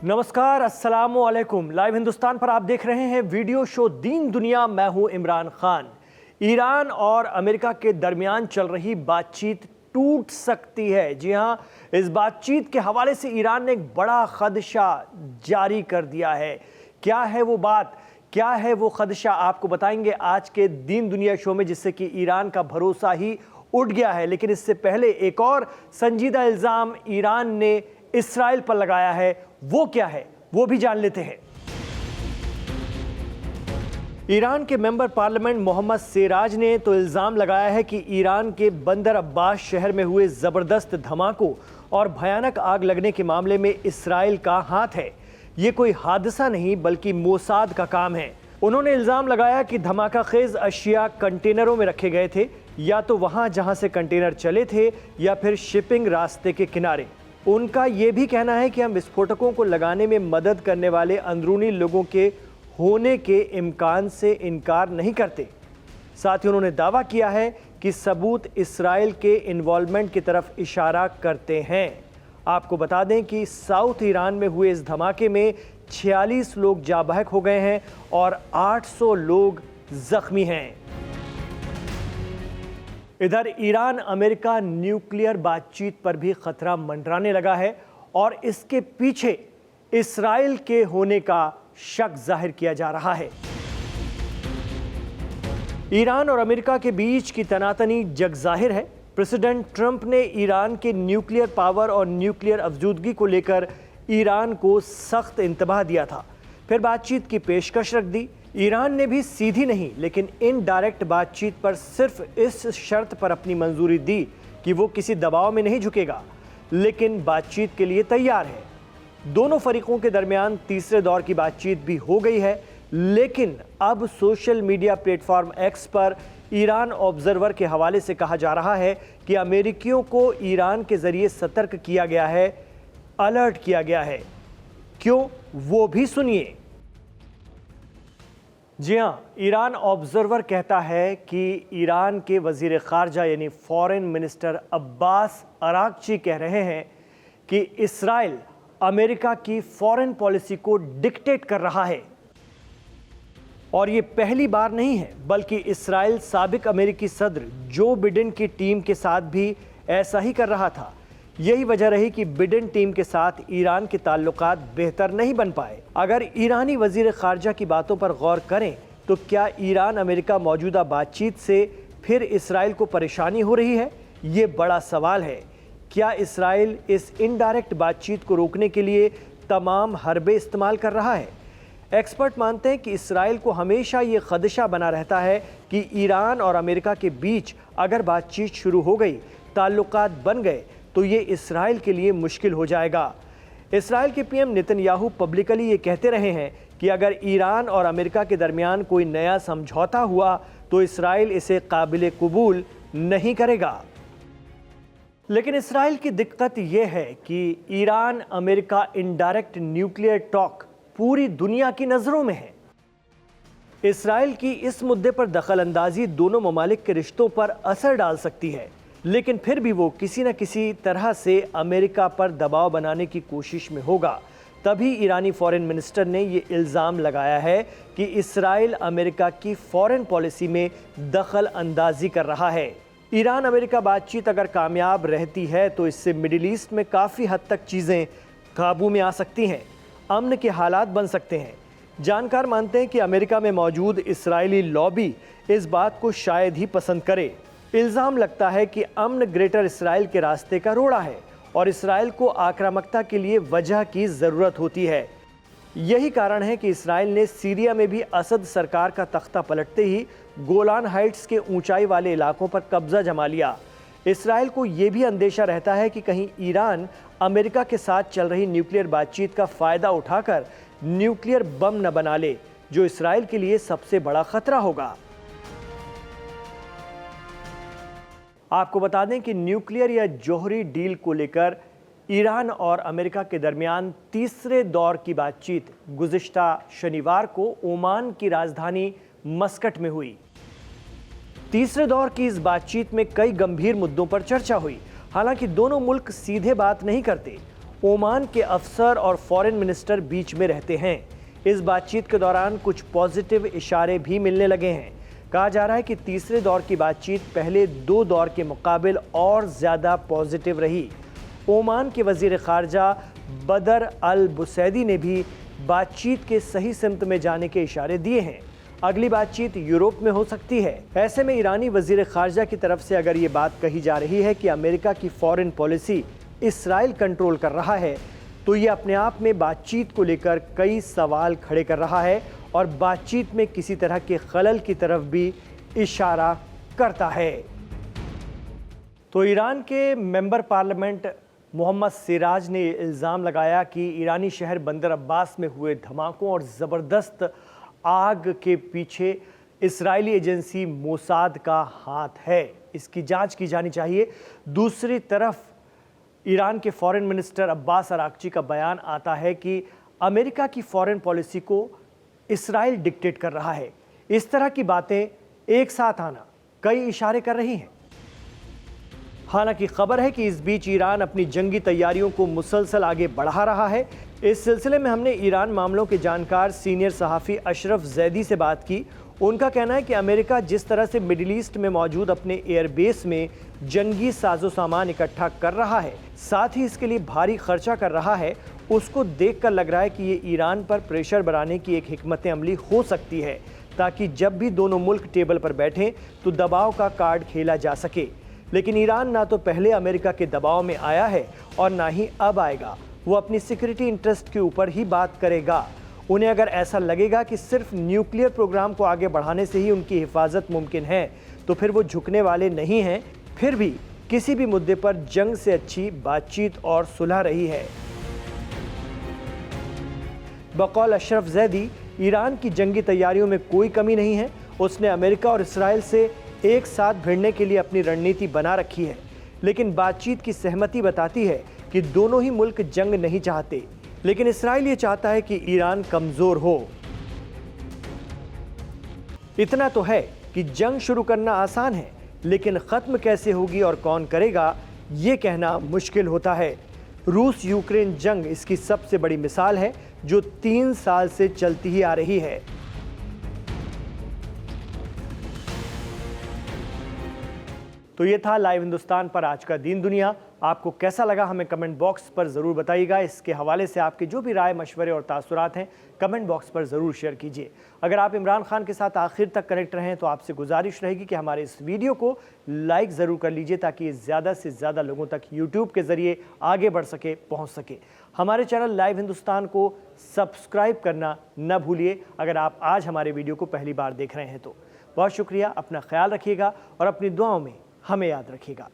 नमस्कार, अस्सलामु अलैकुम। लाइव हिंदुस्तान पर आप देख रहे हैं वीडियो शो दीन दुनिया। मैं हूं इमरान खान। ईरान और अमेरिका के दरमियान चल रही बातचीत टूट सकती है। जी हां, इस बातचीत के हवाले से ईरान ने एक बड़ा खदशा जारी कर दिया है। क्या है वो बात, क्या है वो खदशा, आपको बताएंगे आज के दीन दुनिया शो में, जिससे कि ईरान का भरोसा ही उठ गया है। लेकिन इससे पहले एक और संजीदा इल्ज़ाम ईरान ने इस्राइल पर लगाया है। वो क्या है, वो भी जान लेते हैं। ईरान के मेंबर पार्लियामेंट मोहम्मद सेराज ने तो इल्ज़ाम लगाया है कि ईरान के बंदर अब्बास शहर में हुए ज़बरदस्त धमाकों और भयानक आग लगने के मामले में इस्राइल का हाथ है। ये कोई हादसा नहीं बल्कि मोसाद का काम है। उन्होंने इल्ज़ाम लगाया कि धमाका खेज अशिया कंटेनरों में रखे गए थे, या तो वहां जहां से कंटेनर चले थे या फिर शिपिंग रास्ते के किनारे। उनका यह भी कहना है कि हम विस्फोटकों को लगाने में मदद करने वाले अंदरूनी लोगों के होने के इम्कान से इनकार नहीं करते। साथ ही उन्होंने दावा किया है कि सबूत इस्राइल के इन्वॉल्वमेंट की तरफ इशारा करते हैं। आपको बता दें कि साउथ ईरान में हुए इस धमाके में 46 लोग जाँ बहक हो गए हैं और 800 लोग जख्मी हैं। इधर ईरान अमेरिका न्यूक्लियर बातचीत पर भी खतरा मंडराने लगा है और इसके पीछे इस्राइल के होने का शक जाहिर किया जा रहा है। ईरान और अमेरिका के बीच की तनातनी जग जाहिर है। प्रेसिडेंट ट्रंप ने ईरान के न्यूक्लियर पावर और न्यूक्लियर अफजूदगी को लेकर ईरान को सख्त इंतबाह दिया था, फिर बातचीत की पेशकश रख दी। ईरान ने भी सीधी नहीं लेकिन इनडायरेक्ट बातचीत पर सिर्फ इस शर्त पर अपनी मंजूरी दी कि वो किसी दबाव में नहीं झुकेगा, लेकिन बातचीत के लिए तैयार है। दोनों फरीकों के दरमियान तीसरे दौर की बातचीत भी हो गई है, लेकिन अब सोशल मीडिया प्लेटफॉर्म एक्स पर ईरान ऑब्जर्वर के हवाले से कहा जा रहा है कि अमेरिकियों को ईरान के जरिए सतर्क किया गया है, अलर्ट किया गया है। क्यों, वो भी सुनिए। जी हां, ईरान ऑब्जर्वर कहता है कि ईरान के वजीर खारजा यानी फॉरेन मिनिस्टर अब्बास अरागची कह रहे हैं कि इस्राइल अमेरिका की फॉरेन पॉलिसी को डिक्टेट कर रहा है। और ये पहली बार नहीं है, बल्कि इस्राइल साबिक अमेरिकी सदर जो बिडेन की टीम के साथ भी ऐसा ही कर रहा था। यही वजह रही कि बिडेन टीम के साथ ईरान के ताल्लुकात बेहतर नहीं बन पाए। अगर ईरानी वजीर खारजा की बातों पर गौर करें तो क्या ईरान अमेरिका मौजूदा बातचीत से फिर इस्राइल को परेशानी हो रही है? ये बड़ा सवाल है। क्या इस्राइल इस इनडायरेक्ट बातचीत को रोकने के लिए तमाम हरबे इस्तेमाल कर रहा है? एक्सपर्ट मानते हैं कि इस्राइल को हमेशा ये खदशा बना रहता है कि ईरान और अमेरिका के बीच अगर बातचीत शुरू हो गई, ताल्लुकात बन गए, तो ये इस्राइल के लिए मुश्किल हो जाएगा। इस्राइल के पीएम नेतन्याहू पब्लिकली ये कहते रहे हैं कि अगर ईरान और अमेरिका के दरमियान कोई नया समझौता हुआ तो इस्राइल इसे काबिल कबूल नहीं करेगा। लेकिन इस्राइल की दिक्कत यह है कि Iran America indirect nuclear talk पूरी दुनिया की नज़रों में है। इस्राइल की इस मुद्दे पर दखल अंदाजी दोनों ममालिक के रिश्तों पर असर डाल सकती है, लेकिन फिर भी वो किसी न किसी तरह से अमेरिका पर दबाव बनाने की कोशिश में होगा। तभी ईरानी फॉरेन मिनिस्टर ने ये इल्ज़ाम लगाया है कि इस्राइल अमेरिका की फॉरेन पॉलिसी में दखल अंदाजी कर रहा है। ईरान अमेरिका बातचीत अगर कामयाब रहती है तो इससे मिडिल ईस्ट में काफ़ी हद तक चीज़ें काबू में आ सकती हैं, अमन के हालात बन सकते हैं। जानकार मानते हैं कि अमेरिका में मौजूद इस्राइली लॉबी इस बात को शायद ही पसंद करे। इल्ज़ाम लगता है कि अमन ग्रेटर इस्राइल के रास्ते का रोड़ा है और इस्राइल को आक्रामकता के लिए वजह की ज़रूरत होती है। यही कारण है कि इस्राइल ने सीरिया में भी असद सरकार का तख्ता पलटते ही गोलान हाइट्स के ऊंचाई वाले इलाकों पर कब्जा जमा लिया। इस्राइल को यह भी अंदेशा रहता है कि कहीं ईरान अमेरिका के साथ चल रही न्यूक्लियर बातचीत का फ़ायदा उठाकर न्यूक्लियर बम न बना ले, जो इस्राइल के लिए सबसे बड़ा खतरा होगा। आपको बता दें कि न्यूक्लियर या जौहरी डील को लेकर ईरान और अमेरिका के दरमियान तीसरे दौर की बातचीत गुज़िश्ता शनिवार को ओमान की राजधानी मस्कट में हुई। तीसरे दौर की इस बातचीत में कई गंभीर मुद्दों पर चर्चा हुई। हालांकि दोनों मुल्क सीधे बात नहीं करते, ओमान के अफसर और फॉरेन मिनिस्टर बीच में रहते हैं। इस बातचीत के दौरान कुछ पॉजिटिव इशारे भी मिलने लगे हैं। कहा जा रहा है कि तीसरे दौर की बातचीत पहले 2 दौर के मुकाबिल और ज़्यादा पॉजिटिव रही। ओमान के वज़ीर ख़ारजा बदर अल बुसैदी ने भी बातचीत के सही सिमत में जाने के इशारे दिए हैं। अगली बातचीत यूरोप में हो सकती है। ऐसे में ईरानी वज़ीर ख़ारजा की तरफ से अगर ये बात कही जा रही है कि अमेरिका की फॉरेन पॉलिसी इसराइल कंट्रोल कर रहा है, तो ये अपने आप में बातचीत को लेकर कई सवाल खड़े कर रहा है और बातचीत में किसी तरह के खलल की तरफ भी इशारा करता है। तो ईरान के मेंबर पार्लियामेंट मोहम्मद सिराज ने इल्ज़ाम लगाया कि ईरानी शहर बंदर अब्बास में हुए धमाकों और ज़बरदस्त आग के पीछे इस्राएली एजेंसी मोसाद का हाथ है। इसकी जांच की जानी चाहिए। दूसरी तरफ ईरान के फॉरेन मिनिस्टर अब्बास अराक्ची का बयान आता है कि अमेरिका की फॉरेन पॉलिसी को इस्राएल डिक्टेट कर रहा है। इस तरह की बातें एक साथ आना कई इशारे कर रही हैं। हालांकि खबर है कि इस बीच ईरान अपनी जंगी तैयारियों को मुसलसल आगे बढ़ा रहा है। इस सिलसिले में हमने ईरान मामलों के जानकार सीनियर सहाफ़ी अशरफ जैदी से बात की। उनका कहना है कि अमेरिका जिस तरह से मिडिल ईस्ट में मौजूद अपने एयरबेस में जंगी साजो सामान इकट्ठा कर रहा है, साथ ही इसके लिए भारी खर्चा कर रहा है, उसको देखकर लग रहा है कि ये ईरान पर प्रेशर बनाने की एक हिकमत अमली हो सकती है, ताकि जब भी दोनों मुल्क टेबल पर बैठें तो दबाव का कार्ड खेला जा सके। लेकिन ईरान ना तो पहले अमेरिका के दबाव में आया है और ना ही अब आएगा। वो अपनी सिक्योरिटी इंटरेस्ट के ऊपर ही बात करेगा। उन्हें अगर ऐसा लगेगा कि सिर्फ न्यूक्लियर प्रोग्राम को आगे बढ़ाने से ही उनकी हिफाजत मुमकिन है, तो फिर वो झुकने वाले नहीं हैं। फिर भी किसी भी मुद्दे पर जंग से अच्छी बातचीत और सुलह रही है। बकौल अशरफ जैदी, ईरान की जंगी तैयारियों में कोई कमी नहीं है। उसने अमेरिका और इसराइल से एक साथ भिड़ने के लिए अपनी रणनीति बना रखी है, लेकिन बातचीत की सहमति बताती है कि दोनों ही मुल्क जंग नहीं चाहते, लेकिन इसराइल ये चाहता है कि ईरान कमजोर हो। इतना तो है कि जंग शुरू करना आसान है, लेकिन खत्म कैसे होगी और कौन करेगा, ये कहना मुश्किल होता है। रूस यूक्रेन जंग इसकी सबसे बड़ी मिसाल है, जो 3 साल से चलती ही आ रही है। तो ये था लाइव हिंदुस्तान पर आज का दीन दुनिया। आपको कैसा लगा हमें कमेंट बॉक्स पर ज़रूर बताइएगा। इसके हवाले से आपके जो भी राय, मशवरे और तासुरात हैं, कमेंट बॉक्स पर ज़रूर शेयर कीजिए। अगर आप इमरान खान के साथ आखिर तक कनेक्ट रहें तो आपसे गुजारिश रहेगी कि हमारे इस वीडियो को लाइक ज़रूर कर लीजिए, ताकि ज़्यादा से ज़्यादा लोगों तक यूट्यूब के ज़रिए आगे बढ़ सके, पहुँच सके। हमारे चैनल लाइव हिंदुस्तान को सब्सक्राइब करना न भूलिए, अगर आप आज हमारे वीडियो को पहली बार देख रहे हैं तो। बहुत शुक्रिया। अपना ख्याल रखिएगा और अपनी दुआओं में हमें याद रखिएगा।